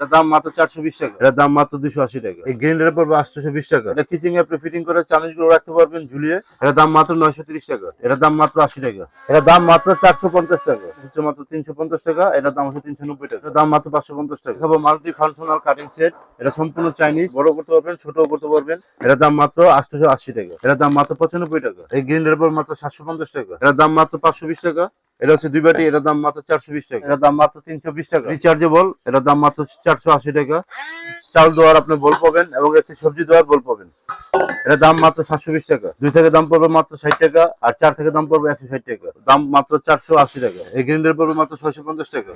এটা দাম মাত্র 420 টাকা। এটা দাম মাত্র 280 টাকা। এই গ্রাইন্ডারের পড়বে 820 টাকা। এটা কিচিং আপনি ফিটিং করে চামিচগুলো রাখতে পারবেন ঝুলিয়ে। এটা দাম মাত্র 930 টাকা। এটা দাম মাত্র 80 টাকা। এটা দাম মাত্র 450 টাকা। হচ্ছে মাত্র 350 টাকা। এটা দাম হচ্ছে 390 টাকা। এটা দাম মাত্র 550 টাকা। খাবো মাল্টি ফাংশনাল কাটিং সেট। এটা সম্পূর্ণ চাইনিজ, বড় করতে পারবেন, ছোটও করতে পারবেন। এটা দাম মাত্র 880 টাকা। এটা দাম মাত্র 95 টাকা। এই গ্রাইন্ডারের পর মাত্র 750 টাকা। এটা দাম মাত্র 520 টাকা। এটা হচ্ছে 2 বাটি। এটার দাম মাত্র 420 টাকা। এটার দাম মাত্র 320 টাকা। রিচার্জেবল। এটার দাম মাত্র 480 টাকা। চাল দেওয়ার আপনি বল পাবেন এবং একটি সবজি দেওয়ার বল পাবেন। এটার দাম মাত্র 720 টাকা। 2 থেকে দাম পড়বে মাত্র 60 টাকা, আর 4 থেকে দাম পড়বে 160 টাকা। দাম মাত্র 480 টাকা। এই গ্রাইন্ডার পড়বে মাত্র 650 টাকা।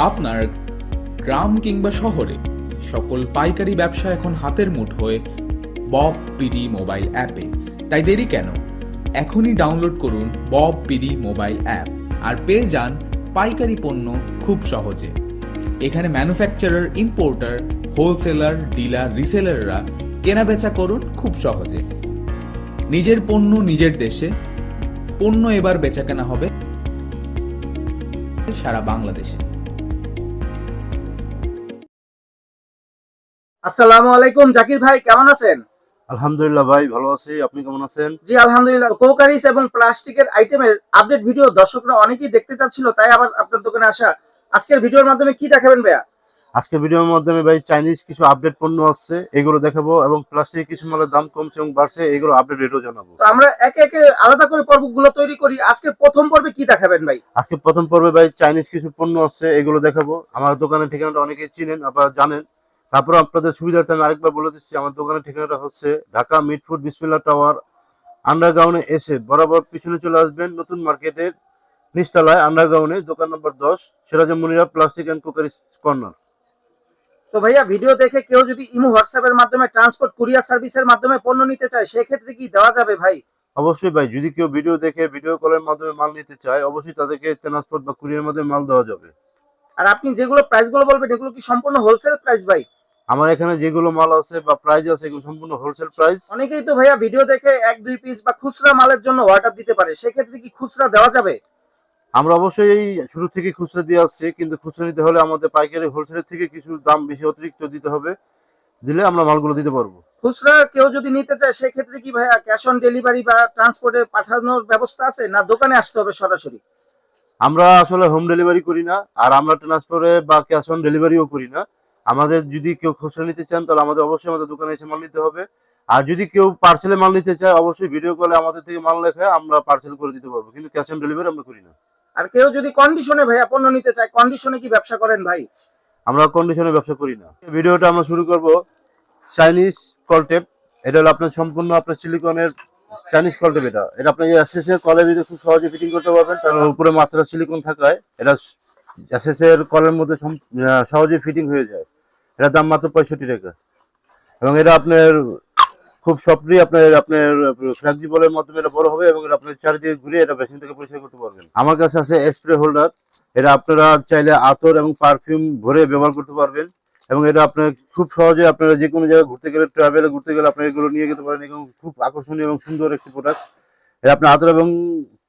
আপনার গ্রাম কিংবা শহরে সকল পাইকারি ব্যবসা এখন হাতের মুঠোয় বব পিডি মোবাইল অ্যাপে। তাই দেরি কেন? এখনই ডাউনলোড করুন বব পিডি মোবাইল অ্যাপ আর পেয়ে যান পাইকারি পণ্য খুব সহজে। এখানে ম্যানুফ্যাকচারার, ইম্পোর্টার, হোলসেলার, ডিলার, রিসেলাররা কেনাবেচা করুন খুব সহজে। নিজের পণ্য নিজের দেশে। পণ্য এবার বেচাকেনা হবে সারা বাংলাদেশে। আসসালামু আলাইকুম জাকির ভাই, কেমন আছেন? আলহামদুলিল্লাহ ভাই, ভালো আছি। আপনি কেমন আছেন? জি আলহামদুলিল্লাহ। কোকারিস এবং প্লাস্টিকের আইটেমের আপডেট ভিডিও দর্শকরা অনেকেই দেখতে চাচ্ছিল, তাই আবার আপনার দোকানে আসা। আজকের ভিডিওর মাধ্যমে কি দেখাবেন ভাইয়া? আজকে ভিডিওর মাধ্যমে ভাই চাইনিজ কিছু আপডেট পণ্য আসছে, এগুলো দেখাবো, এবং প্লাস্টিক কিছু মালের দাম কমছে এবং বাড়ছে, এগুলো আপডেট রেটও জানাবো। তো আমরা একে একে আলাদা করে পর্বগুলো তৈরি করি। আজকে প্রথম পর্বে কি দেখাবেন ভাই? আজকে প্রথম পর্বে ভাই চাইনিজ কিছু পণ্য আসছে, এগুলো দেখাবো। আমার দোকানের ঠিকানাটা অনেকেই চিনেন, আপনারা জানেন। তারপর আপনাদের সুবিধার্থে আমি আরেকবার বলে দিচ্ছি, আমার দোকানের ঠিকানাটা হচ্ছে ঢাকা মিটফুড বিসমিল্লাহ টাওয়ার আন্ডারগ্রাউন্ডে এসে বরাবর পিছনে চলে আসবেন, নতুন মার্কেটের নিচতলায় আন্ডারগ্রাউন্ডে দোকান নম্বর 10, সিরাজুল মুনিরা প্লাস্টিক অ্যান্ড কুকারিজ কর্নার। তো ভাইয়া, ভিডিও দেখে কেউ যদি ইমো হোয়াটসঅ্যাপের মাধ্যমে ট্রান্সপোর্ট কুরিয়ার সার্ভিসের মাধ্যমে পণ্য নিতে চায়, সেক্ষেত্রে কি দেওয়া যাবে ভাই? অবশ্যই ভাই, যদি কেউ ভিডিও দেখে ভিডিও কলের মাধ্যমে মাল নিতে চায়, অবশ্যই তাদেরকে ট্রান্সপোর্ট বা কুরিয়ার মাধ্যমে মাল দেওয়া যাবে। আর আপনি যেগুলো প্রাইসগুলো বলবেন, এগুলো কি সম্পূর্ণ হোলসেল প্রাইস ভাই? আমার এখানে যেগুলো মাল আছে বা প্রাইস আছে, এগুলো সম্পূর্ণ হোলসেল প্রাইস। অনেকেই তো ভাইয়া ভিডিও দেখে 1-2 পিস বা খুচরা মালের জন্য অর্ডার দিতে পারে, সেক্ষেত্রে কি খুচরা দেওয়া যাবে? আমরা অবশ্যই শুরু থেকে খুচরা দিয়ে আসছি, কিন্তু খুচরা নিতে হলে আমাদের পাইকারি হোলসেলের থেকে কিছু দাম বেশি অতিরিক্ত দিতে হবে, দিলে আমরা মালগুলো দিতে পারবো। খুচরা কেউ যদি নিতে চায়, সেক্ষেত্রে কি ভাইয়া ক্যাশ অন ডেলিভারি বা ট্রান্সপোর্টে পাঠানোর ব্যবস্থা আছে, না দোকানে আসতে হবে সরাসরি? আমরা আসলে হোম ডেলিভারি করি না, আর আমরা ট্রান্সফারে বা ক্যাশ অন ডেলিভারিও করি না। আমাদের যদি কেউ খুচরা নিতে চান, তাহলে আমাদের অবশ্যই আমাদের দোকানে এসে মাল নিতে হবে। আর যদি কেউ পার্সেলে মাল নিতে চায়, অবশ্যই ভিডিও কলে আমাদের থেকে মাল লেখা আমরা পার্সেল করে দিতে পারবো, কিন্তু ক্যাশ অন ডেলিভারি আমরা করি না। আর কেউ যদি কন্ডিশনে ভাইয়া পণ্য নিতে চায়, কন্ডিশনে কি ব্যবসা করেন ভাই? আমরা কন্ডিশনে ব্যবসা করি না। ভিডিওটা আমরা শুরু করব চাইনিজ কলটেপ। এটা হলো আপনার সম্পূর্ণ আপনার সিলিকনের চাইনিজ কলটেপ। এটা এটা আপনি এসএস এর কলের ভিতরে খুব সহজে ফিটিং করতে পারবেন, তার উপরে মাত্রা সিলিকন থাকায় এটা এসএস এর কলের মধ্যে সহজে ফিটিং হয়ে যায়। এটার দাম মাত্র 65 টাকা। এবং এটা আপনার খুব সফটলি আপনার আপনার ফ্লেক্সিবলের মাধ্যমে এটা বড় হবে, এবং এটা আপনার চারিদিকে ঘুরে এটা মেশিন থেকে পরিষ্কার করতে পারবেন। আমার কাছে আছে স্প্রে হোল্ডার। এটা আপনারা চাইলে আতর এবং পারফিউম ভরে ব্যবহার করতে পারবেন, এবং এটা আপনার খুব সহজে আপনারা যে কোনো জায়গায় ঘুরতে গেলে, ট্রাভেলে ঘুরতে গেলে আপনারা এগুলো নিয়ে যেতে পারেন, এবং খুব আকর্ষণীয় এবং সুন্দর একটি প্রোডাক্ট। এটা আপনার আতর এবং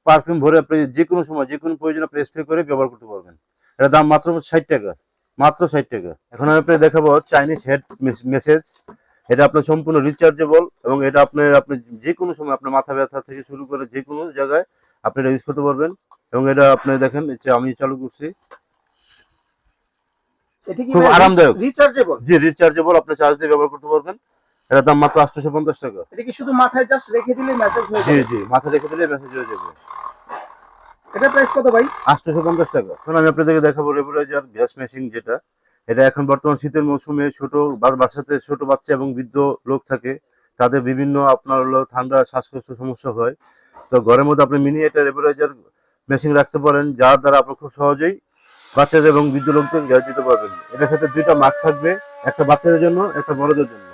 পারফিউম ভরে আপনি যে কোনো সময় যে কোনো প্রয়োজনে আপনি স্প্রে করে ব্যবহার করতে পারবেন। এটার দাম মাত্র 60 টাকা। মাত্র 60 টাকা। এখন আমি আপনাকে দেখাবো চাইনিজ হেড মেসেজ। এটা আপনার সম্পূর্ণ রিচার্জেবল, এবং এটা আপনি যে কোনো সময় আপনার মাথা ব্যথা থেকে শুরু করে যে কোনো জায়গায় আপনি এটা ইউজ করতে পারবেন। এবং এটা আপনি দেখেন, আমি চালু করছি, এটা কি খুব আরামদায়ক। রিচার্জেবল? জি, রিচার্জেবল, আপনি চার্জ দিয়ে ব্যবহার করতে পারবেন। এটার দাম মাত্র 850 টাকা। এটা কি শুধু মাথায় জাস্ট রেখে দিলে মেসেজ হয়ে জি যাবে? জি, মাথা রেখে দিলে মেসেজ হয়ে যাবে। এটা প্রাইস কত ভাই? 850 টাকা। এখন আমি আপনাদেরকে দেখাবো রেগুলাইজার গ্যাস মেশিন, যেটা এটা এখন বর্তমান শীতের মৌসুমে ছোট বাচ্চাতে, ছোট বাচ্চা এবং বৃদ্ধ লোক থাকে, তাদের বিভিন্ন আপনার হলো ঠান্ডা শ্বাসকষ্ট সমস্যা হয়। তো ঘরের মধ্যে আপনি মিনি একটা রেগুলাইজার মেশিন রাখতে পারেন, যার দ্বারা আপনি খুব সহজেই বাচ্চাদের এবং বৃদ্ধ লোকদের গ্যাস দিতে পারবেন। এটার সাথে 2টা মাগ থাকবে, একটা বাচ্চাদের জন্য, একটা বড়দের জন্য।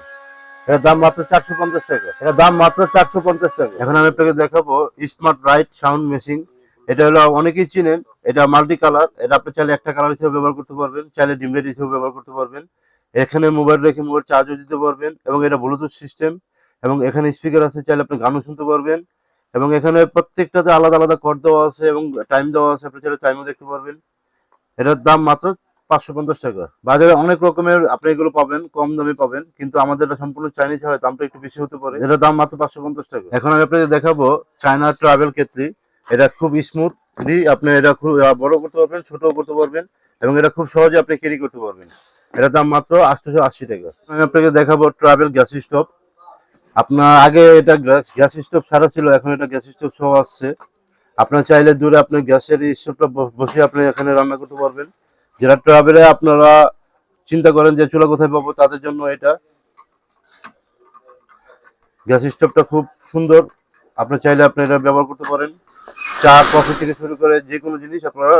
এটার দাম মাত্র 450 টাকা। এটা দাম মাত্র 450 টাকা। এখন আমি আপনাকে দেখাবো স্মার্ট রাইট সাউন্ড মেশিন। এটা হলো অনেকেই চিনেন, এটা মাল্টি কালার। এটা আপনি চাইলে একটা কালার হিসেবে ব্যবহার করতে পারবেন, চাইলে ডিম লাইট হিসেবে ব্যবহার করতে পারবেন। এখানে মোবাইল রেখে মোবাইল চার্জও দিতে পারবেন, এবং এটা ব্লুটুথ সিস্টেম, এবং এখানে স্পিকার আছে, চাইলে আপনি গানও শুনতে পারবেন, এবং এখানে প্রত্যেকটাতে আলাদা আলাদা কোড দেওয়া আছে এবং টাইম দেওয়া আছে, আপনি চাইলে টাইমও দেখতে পারবেন। এটার দাম মাত্র 550 টাকা। বাজারে অনেক রকমের আপনি এগুলো পাবেন, কম দামে পাবেন, কিন্তু আমাদের এটা সম্পূর্ণ চাইনিজ হয়, দামটা একটু বেশি হতে পারে। এটার দাম মাত্র 550 টাকা। এখন আমি আপনাকে দেখাবো চায়না ট্রাভেল কেটলি। এটা খুব স্মুথলি আপনি এটা খুব বড় করতে পারবেন, ছোটও করতে পারবেন, এবং এটা খুব সহজে আপনি ক্যারি করতে পারবেন। এটার দাম মাত্র 880 টাকা। আমি আপনাকে দেখাবো ট্রাভেল গ্যাস স্টোভ। আপনার আগে এটা গ্যাস স্টোভ ছাড়া ছিল, এখন এটা গ্যাস স্টোভ সহ আসছে। আপনার চাইলে দূরে আপনি গ্যাসের স্টোভটা বসে আপনি এখানে রান্না করতে পারবেন। যারা ট্রাভেলে আপনারা চিন্তা করেন যে চুলা কোথায় পাবো, তাদের জন্য এটা গ্যাস স্টোভটা খুব সুন্দর। আপনি চাইলে আপনি এটা ব্যবহার করতে পারেন। চা কফি থেকে শুরু করে যে কোনো জিনিস আপনারা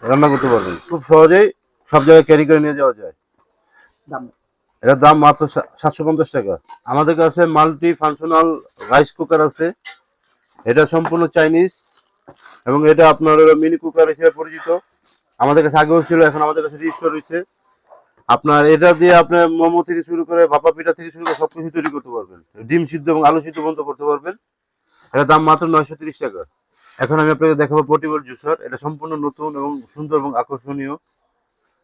রান্না করতে পারবেন, খুব সহজেই সব জায়গায় ক্যারি করে নিয়ে যাওয়া যায়। দাম এটার দাম মাত্র 750 টাকা। আমাদের কাছে মাল্টি ফাংশনাল রাইস কুকার আছে, এটা সম্পূর্ণ চাইনিজ, এবং এটা আপনার মিনি কুকার হিসেবে পরিচিত। আমাদের কাছে আগেও ছিল, এখন আমাদের কাছে রিস্টোর হয়েছে। আপনার এটা দিয়ে আপনি মোমো থেকে শুরু করে ভাপা পিঠা থেকে শুরু করে সবকিছু তৈরি করতে পারবেন, ডিম সিদ্ধ এবং আলু সিদ্ধ পর্যন্ত করতে পারবেন। এটার দাম মাত্র 930 টাকা। এখন আমি আপনাকে দেখাবো পোর্টেবল জুসার। এটা সম্পূর্ণ নতুন এবং সুন্দর এবং আকর্ষণীয়।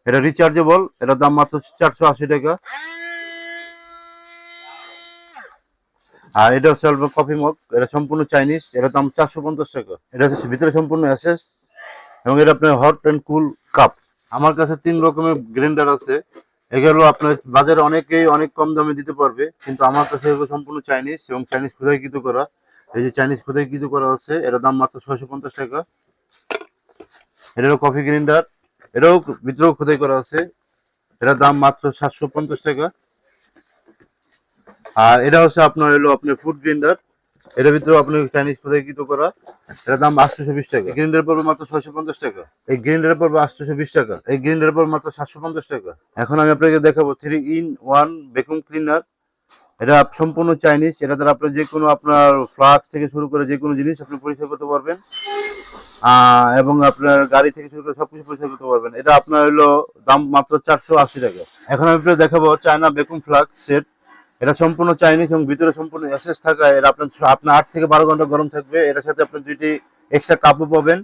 এটা রিচার্জেবল, এটার দাম মাত্র 480 টাকা। আর এটা হচ্ছে কফি মগ, এটা সম্পূর্ণ চাইনিজ, এটার দাম 450 টাকা। এটা হচ্ছে ভিতরে সম্পূর্ণ অ্যাসেস, এবং এটা আপনার হট অ্যান্ড কুল কাপ। আমার কাছে 3 রকমের গ্রাইন্ডার আছে। এগুলো আপনার বাজারে অনেকেই অনেক কম দামে দিতে পারবে, কিন্তু আমার কাছে এগুলো সম্পূর্ণ চাইনিজ এবং চাইনিজ খোদাইকৃত করা। এই যে চাইনিজ খোদাইকৃত করা আছে, এটার দাম মাত্র 650 টাকা। এটা হলো কফি গ্রাইন্ডার, এটাও ভিতরেও খোদাই করা আছে, এটার দাম মাত্র 750 টাকা। আর এটা হচ্ছে আপনার হলো আপনার ফুড গ্রাইন্ডার, এটার ভিতরে আপনার চাইনিজ খোদাইকৃত করা, এটার দাম 820 টাকা। এই গ্রাইন্ডার পড়বে মাত্র 650 টাকা। এই গ্রাইন্ডার পড়বে 820 টাকা। এই গ্রাইন্ডার পড়বে মাত্র 750 টাকা। এখন আমি আপনাকে দেখাবো 3-in-1 ভ্যাকুয়াম ক্লিনার। এটা সম্পূর্ণ চাইনিজ, এটা দ্বারা আপনি যে কোনো আপনার ফ্লাক্স থেকে শুরু করে যে কোনো জিনিস আপনি পরিষ্কার করতে পারবেন, এবং আপনার গাড়ি থেকে শুরু করে সবকিছু পরিষ্কার করতে পারবেন। এটা আপনার হলো দাম মাত্র 480 টাকা। এখন আমি আপনাকে দেখাবো চায়না ভ্যাকুয়াম ফ্লাক্স সেট। এটা সম্পূর্ণ চাইনিজ এবং ভিতরে সম্পূর্ণ অ্যাসেস থাকায় এটা আপনার 8 থেকে 12 ঘন্টা গরম থাকবে। এটার সাথে আপনি 2টি এক্সট্রা কাপও পাবেন,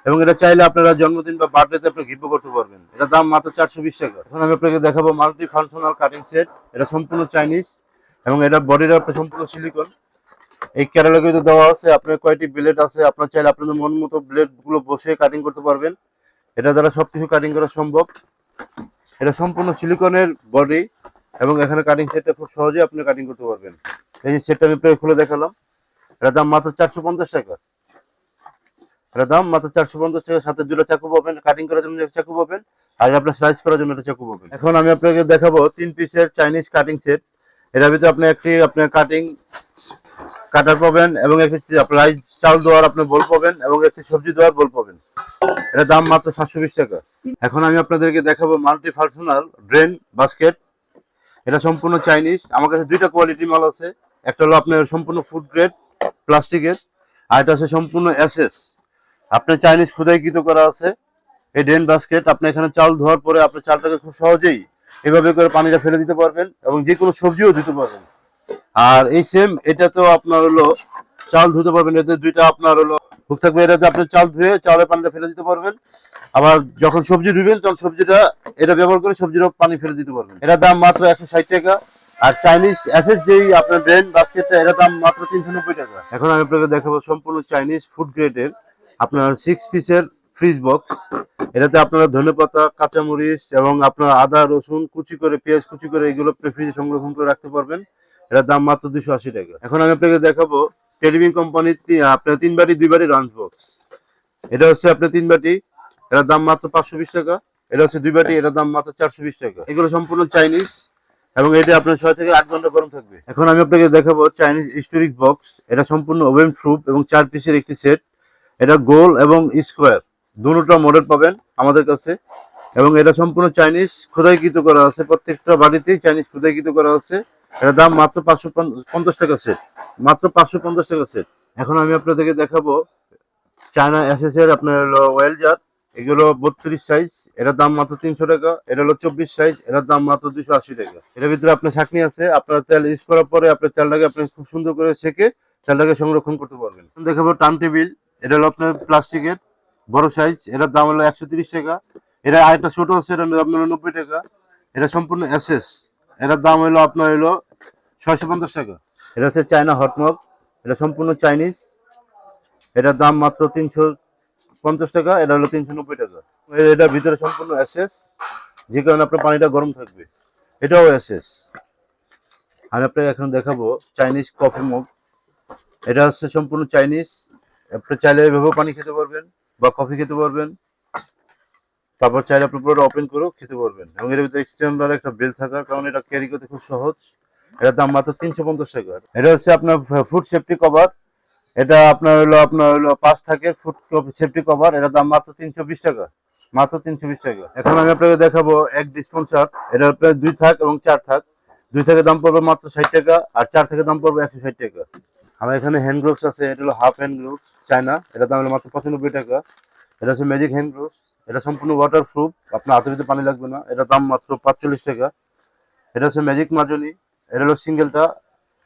এবং এটা চাইলে আপনারা জন্মদিন বা বার্থডেতে আপনি গিফট করতে পারবেন। এটা দাম মাত্র 420 টাকা। এখন আমি আপনাকে দেখাবো মাল্টি ফাংশনাল কাটিং সেট। এটা সম্পূর্ণ চাইনিজ, এবং এটা বডিটা আপনার সম্পূর্ণ সিলিকন। এই ক্যাটালগে তো দেওয়া আছে আপনার কয়টি ব্লেড আছে, আপনার চাইলে আপনাদের মন মতো ব্লেড গুলো বসে কাটিং করতে পারবেন। এটা দ্বারা সবকিছু কাটিং করা সম্ভব। এটা সম্পূর্ণ সিলিকনের বডি, এবং এখানে কাটিং সেটটা খুব সহজে আপনি কাটিং করতে পারবেন। এই যে সেটটা আমি আপনাকে খুলে দেখালাম, এটার দাম মাত্র 450 টাকা। এটার দাম মাত্র 450 টাকা। সাথে 2টা চাকু পাবেন, কাটিং করার জন্য একটা চাকু পাবেন, আর আপনার স্লাইস করার জন্য একটা চাকু পাবেন। এখন আমি আপনাকে দেখাবো 3 পিসের চাইনিজ কাটিং সেট। এটার ভিতরে আপনি একটি আপনার কাটিং কাটার পাবেন, এবং একটি রাইস চাল দেওয়ার আপনি বল পাবেন, এবং একটি সবজি দেওয়ার বল পাবেন। এটার দাম মাত্র 720 টাকা। এখন আমি আপনাদেরকে দেখাবো মাল্টি ফাংশনাল ড্রেন বাস্কেট। এটা সম্পূর্ণ চাইনিজ। আমার কাছে 2টা কোয়ালিটি মাল আছে। একটা হলো আপনার সম্পূর্ণ ফুড গ্রেড প্লাস্টিকের, আর এটা হচ্ছে সম্পূর্ণ এসএস, আপনার চাইনিজ খোদাইকৃত করা আছে। এই ড্রেন বাস্কেট আপনি এখানে চাল ধোয়ার পরে আপনি চালটাকে খুব সহজেই এভাবে করে পানিটা ফেলে দিতে পারবেন, এবং যে কোনো সবজিও দিতে পারবেন। আর এই সেম এটাতেও আপনার হলো চাল ধুতে পারবেন। এতে 2টা আপনার হলো হুক থাকবে, এটাতে আপনি চাল ধুয়ে চালের পানিটা ফেলে দিতে পারবেন। আবার যখন সবজি ধুবেন তখন সবজিটা এটা ব্যবহার করে সবজিরও পানি ফেলে দিতে পারবেন। এটার দাম মাত্র 160 টাকা। আর চাইনিজ অ্যাসেস যেই আপনার ড্রেন বাস্কেটটা, এটার দাম মাত্র 390 টাকা। এখন আমি আপনাকে দেখাবো সম্পূর্ণ চাইনিজ ফুড গ্রেডের আপনার 6 পিসের ফ্রিজ বক্স। এটাতে আপনারা ধনেপাতা, কাঁচামরিচ এবং আপনার আদা রসুন কুচি করে, পেঁয়াজ কুচি করে এগুলো ফ্রিজে সংরক্ষণ করে রাখতে পারবেন। এটার দাম মাত্র 280 টাকা। এখন আমি আপনাকে দেখাবো টেলিভিং কোম্পানির আপনার 3 বাটি 2 বাটি লাঞ্চ বক্স। এটা হচ্ছে আপনার 3 বাটি, এটার দাম মাত্র 520 টাকা। এটা হচ্ছে 2 বাটি, এটার দাম মাত্র 420 টাকা। এগুলো সম্পূর্ণ চাইনিজ, এবং এটা আপনার 6 থেকে 8 ঘন্টা গরম থাকবে। এখন আমি আপনাকে দেখাবো চাইনিজ স্টোরেজ বক্স। এটা সম্পূর্ণ ওভেন প্রুফ এবং 4 পিসের একটি সেট। এটা গোল এবং স্কোয়ার দুটোটা মডেল পাবেন আমাদের কাছে, এবং এটা সম্পূর্ণ চাইনিজ খোদাইকৃত করা আছে। প্রত্যেকটা বাড়িতেই চাইনিজ খোদাইকৃত করা আছে। এটার দাম মাত্র 550 টাকা সেট, মাত্র 550 টাকা সেট। এখন আমি আপনাদেরকে দেখাবো চায়না এসএস এর আপনার অয়েল জার। এগুলো 32 সাইজ, এটার দাম মাত্র 300 টাকা। এটা হলো 24 সাইজ, এটার দাম মাত্র 280 টাকা। এটার ভিতরে আপনার ছাঁকনি আছে, আপনার তেল ইউজ করার পরে আপনার তেলটাকে আপনি খুব সুন্দর করে ছেঁকে তেলটাকে সংরক্ষণ করতে পারবেন। দেখাবো টার্ন টেবিল, এটা হলো আপনার প্লাস্টিকের বড় সাইজ, এটার দাম হলো 130 টাকা। এটা আরেকটা ছোট আছে, এটার দাম হলো 90 টাকা। এটা সম্পূর্ণ এসএস, এটার দাম হলো আপনার হলো 650 টাকা। এটা হচ্ছে চায়না হটমগ, এটা সম্পূর্ণ চাইনিজ, এটার দাম মাত্র 350 টাকা। এটা হলো 390 টাকা। এটার ভিতরে সম্পূর্ণ এসএস, যে কারণে আপনার পানিটা গরম থাকবে। এটাও এসএস। আমি আপনাকে এখন দেখাবো চাইনিজ কফি মগ। এটা হচ্ছে সম্পূর্ণ চাইনিজ, আপনি চাইলে এভাবেও পানি খেতে পারবেন বা কফি খেতে পারবেন। তারপর চাইলে আপনি পুরোটা ওপেন করেও খেতে পারবেন। এবং এর ভিতরে এক্সটেন্ডার একটা বেল থাকার কারণে এটা ক্যারি করতে খুব সহজ। এটার দাম মাত্র 350 টাকা। এটা হচ্ছে আপনার ফুড সেফটি কভার, এটা আপনার হলো 5 থাকের ফুড সেফটি কভার, এটার দাম মাত্র 320 টাকা। মাত্র 320 টাকা। এখন আমি আপনাকে দেখাবো এক ডিসপেন্সার, এটা আপনার 2 থাক এবং 4 থাক। 2 থাকের দাম পড়বে মাত্র 60 টাকা, আর 4 থাকের দাম পড়বে 160 টাকা। আমার এখানে হ্যান্ড গ্লোভস আছে, এটা হলো হাফ হ্যান্ড গ্লোভস চায়না, এটার দাম হলো মাত্র 95 টাকা। এটা হচ্ছে ম্যাজিক হ্যান্ড গ্লোভস, এটা সম্পূর্ণ ওয়াটার প্রুফ, আপনার হাতের ভিতরে পানি লাগবে না। এটার দাম মাত্র 45 টাকা। এটা হচ্ছে ম্যাজিক মাজনি, এটা হলো সিঙ্গেলটা,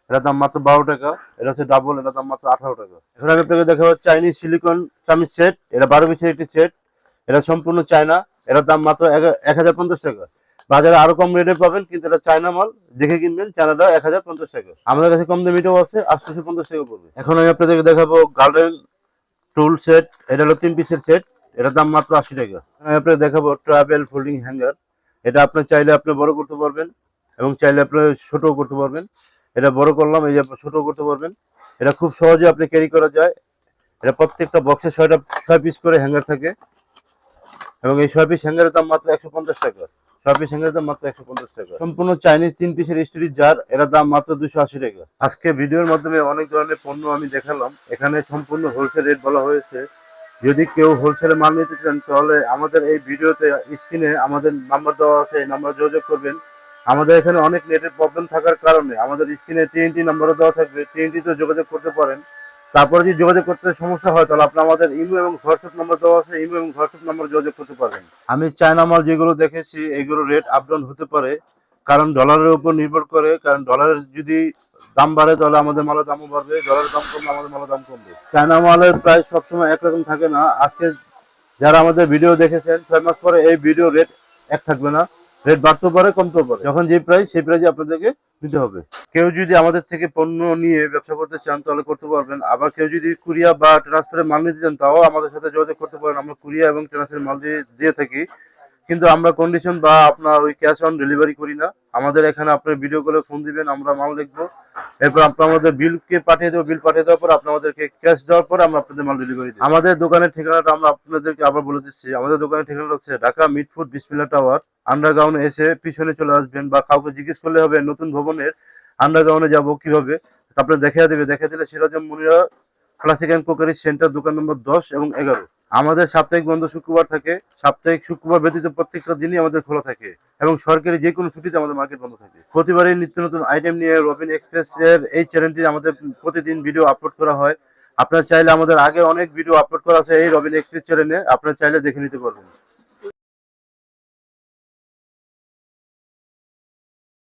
এটার দাম মাত্র 12 টাকা। এটা হচ্ছে ডাবল, এটার দাম মাত্র 18 টাকা। এখন আমি আপনাকে দেখাবো চাইনিজ সিলিকন চামিচ সেট, এটা 12 পিসের একটি সেট, এটা সম্পূর্ণ চায়না, এটার দাম মাত্র 1050 টাকা। বাজারে আরো কম রেটে পাবেন, কিন্তু এটা চায়না মাল, দেখে কিনবেন। চায়নাটা 1050 টাকা। আমাদের কাছে কম দামিটাও আছে, 850 টাকা পড়বে। এখন আমি আপনাদেরকে দেখাবো গার্ডেন টুল সেট, এটা হলো 3 পিসের সেট, এটার দাম মাত্র 80 টাকা। আমি আপনাকে দেখাবো ট্রাভেল ফোল্ডিং হ্যাঙ্গার, এটা আপনি চাইলে আপনি বড় করতে পারবেন এবং চাইলে আপনি ছোটও করতে পারবেন। এটা বড় করলাম, এই যে আপনি ছোটও করতে পারবেন। এটা খুব সহজে আপনি ক্যারি করা যায়। এটা প্রত্যেকটা বক্সে 6 পিস করে হ্যাঙ্গার থাকে, এবং এই 6 পিস হ্যাঙ্গারের দাম মাত্র 150 টাকা। 6 পিস হ্যাঙ্গারের দাম মাত্র 150 টাকা। সম্পূর্ণ চাইনিজ 3 পিসের স্টিল জার, এটার দাম মাত্র 280 টাকা। আজকে ভিডিওর মাধ্যমে অনেক ধরনের পণ্য আমি দেখালাম, এখানে সম্পূর্ণ হোলসেল রেট বলা হয়েছে। যদি কেউ হোলসেলে মাল নিতে চান, তাহলে আমাদের এই ভিডিওতে স্ক্রিনে আমাদের নাম্বার দেওয়া আছে, এই নাম্বারে যোগাযোগ করবেন। আমাদের এখানে অনেক নেটের প্রবলেম থাকার কারণে আমাদের স্ক্রিনে TNT নাম্বারও দেওয়া থাকবে, TNT তে যোগাযোগ করতে পারেন। তারপরে যদি যোগাযোগ করতে সমস্যা হয়, তাহলে আপনি আমাদের ইমো এবং হোয়াটসঅ্যাপ নাম্বার দেওয়া আছে, ইমো এবং হোয়াটসঅ্যাপ নাম্বার যোগাযোগ করতে পারবেন। আমি চায়না মাল যেগুলো দেখেছি, এগুলো রেট আপ ডাউন হতে পারে, কারণ ডলারের উপর নির্ভর করে। কারণ ডলারের যদি দাম বাড়ে, তাহলে আমাদের মালের দামও বাড়বে, ডলারের দাম কমলে আমাদের মালের দাম কমবে। চায়না মালের প্রাইস সবসময় একরকম থাকে না। আজকে যারা আমাদের ভিডিও দেখেছেন, 6 মাস পরে এই ভিডিও রেট এক থাকবে না, রেট বাড়তেও পারে, কমতেও পারে। যখন যে প্রাইস, সেই প্রাইসে আপনাদেরকে দিতে হবে। কেউ যদি আমাদের থেকে পণ্য নিয়ে ব্যবসা করতে চান, তাহলে করতে পারবেন। আবার কেউ যদি কুরিয়া বা ট্রান্সফারে মাল নিতে চান, তাও আমাদের সাথে যোগাযোগ করতে পারেন। আমরা কুরিয়া এবং ট্রান্সফারে মাল দিয়ে থাকি, কিন্তু আমরা কন্ডিশন বা আপনার ওই ক্যাশ অন ডেলিভারি করি না। আমাদের এখানে আপনার ভিডিও কলে ফোন দিবেন, আমরা মাল দেখবো, এরপর আপনার আমাদের বিলকে পাঠিয়ে দেবো। বিল পাঠিয়ে দেওয়ার পর আপনি আমাদেরকে ক্যাশ দেওয়ার পর আমরা আপনাদের মাল ডেলিভারি দিই। আমাদের দোকানের ঠিকানাটা আমরা আপনাদেরকে আবার বলে দিচ্ছি। আমাদের দোকানের ঠিকানাটা হচ্ছে ঢাকা মিটফুড বিসমিল্লাহ টাওয়ার, আন্ডারগ্রাউন্ড এসে পিছনে চলে আসবেন, বা কাউকে জিজ্ঞেস করলে হবে নতুন ভবনের আন্ডারগ্রাউন্ডে যাব কিভাবে, তারপরে দেখিয়ে দিলে সিরাজম মুনিরা ক্লাসিক অ্যান্ড কোকারি সেন্টার, দোকান নম্বর 10 এবং 11। আমাদের সাপ্তাহিক বন্ধ শুক্রবার থাকে, সাপ্তাহিক শুক্রবার ব্যতীত প্রত্যেকটা দিনই আমাদের খোলা থাকে, এবং সরকারি যে কোনো ছুটিতে আমাদের মার্কেট বন্ধ থাকে। প্রতিবারই নিত্য নতুন আইটেম নিয়ে রবিন এক্সপ্রেস এর এই চ্যানেলটি আমাদের প্রতিদিন ভিডিও আপলোড করা হয়। আপনারা চাইলে আমাদের আগে অনেক ভিডিও আপলোড করা আছে এই রবিন এক্সপ্রেস চ্যানেলে, আপনারা চাইলে দেখে নিতে পারবেন।